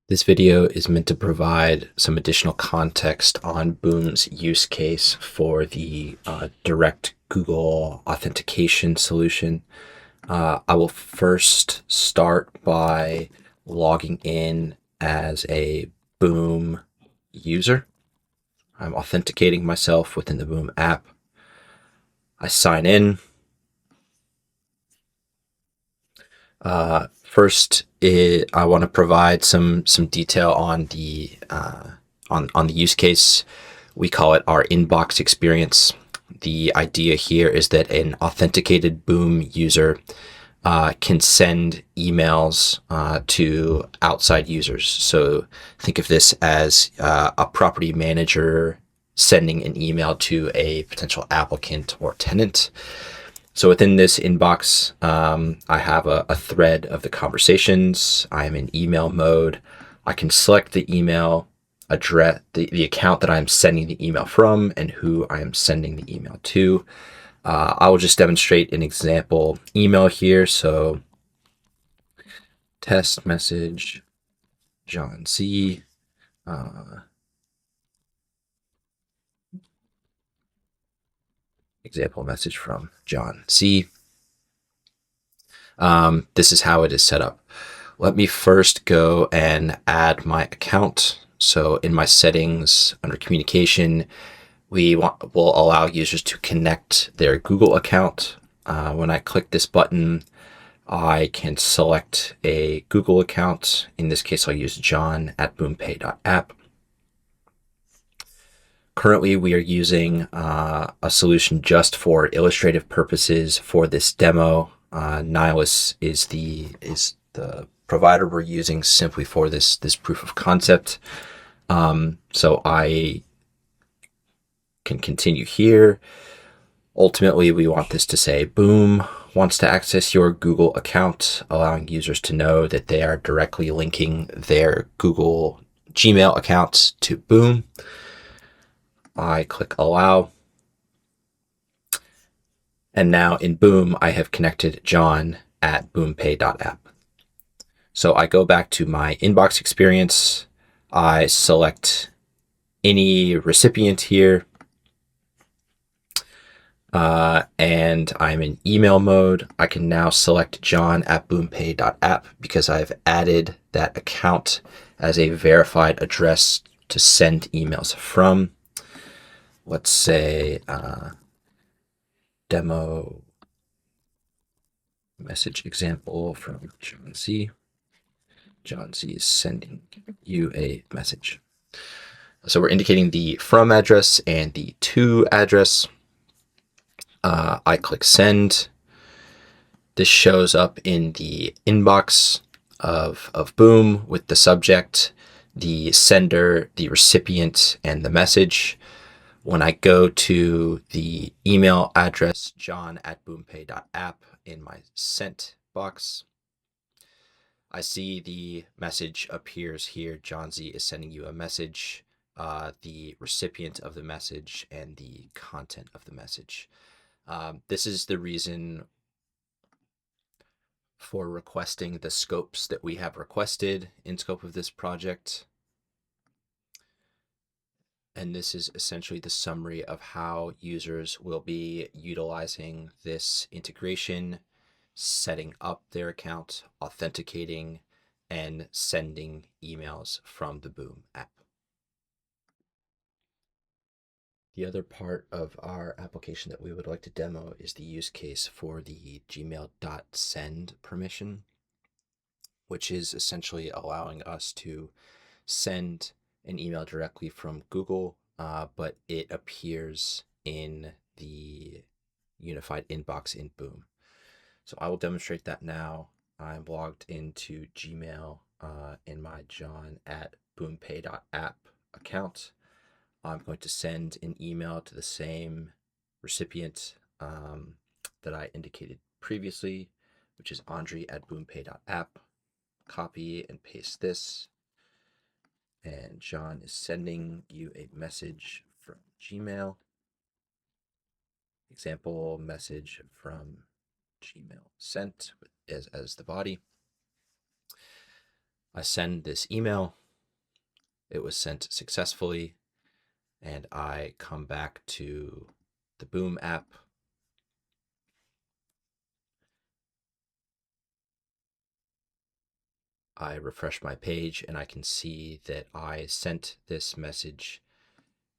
This video is meant to provide some additional context on Boom's use case for the direct Google authentication solution. I will first start by logging in as a Boom user. I'm authenticating myself within the Boom app. I sign in. I want to provide some detail on the on the use case. We call it our inbox experience. The idea here is that an authenticated Boom user can send emails to outside users. So think of this as a property manager sending an email to a potential applicant or tenant. So within this inbox, I have a thread of the conversations. I am in email mode. I can select the email address, the account that I'm sending the email from, and who I am sending the email to. I will just demonstrate an example email here. So test message, John C. Example message from John C. This is how it is set up. Let me first go and add my account. So in my settings under communication, will allow users to connect their Google account. When I click this button, I can select a Google account. In this case, I'll use john@boompay.app. Currently, we are using a solution just for illustrative purposes for this demo. Nihilus is the provider we're using simply for this proof of concept. So I can continue here. Ultimately, we want this to say Boom wants to access your Google account, allowing users to know that they are directly linking their Google Gmail account to Boom. I click allow. And now in Boom, I have connected john@boompay.app. So I go back to my inbox experience. I select any recipient here. And I'm in email mode. I can now select john@boompay.app because I've added that account as a verified address to send emails from. Let's say demo message example from John C. John C is sending you a message. So we're indicating the from address and the to address. I click send. This shows up in the inbox of Boom with the subject, the sender, the recipient, and the message. When I go to the email address, john@boompay.app, in my sent box, I see the message appears here. John Z is sending you a message, the recipient of the message, and the content of the message. This is the reason for requesting the scopes that we have requested in scope of this project. And this is essentially the summary of how users will be utilizing this integration, setting up their account, authenticating, and sending emails from the Boom app. The other part of our application that we would like to demo is the use case for the gmail.send permission, which is essentially allowing us to send an email directly from Google, but it appears in the unified inbox in Boom. So I will demonstrate that now. I'm logged into Gmail in my john@boompay.app account. I'm going to send an email to the same recipient that I indicated previously, which is Andre@boompay.app. Copy and paste this. And John is sending you a message from Gmail. Example message from Gmail sent as the body. I send this email. It was sent successfully, and I come back to the Boom app. I refresh my page and I can see that I sent this message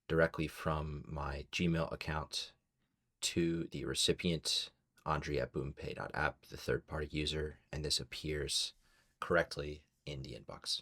directly from my Gmail account to the recipient, Andre at boompay.app, the third-party user, and this appears correctly in the inbox.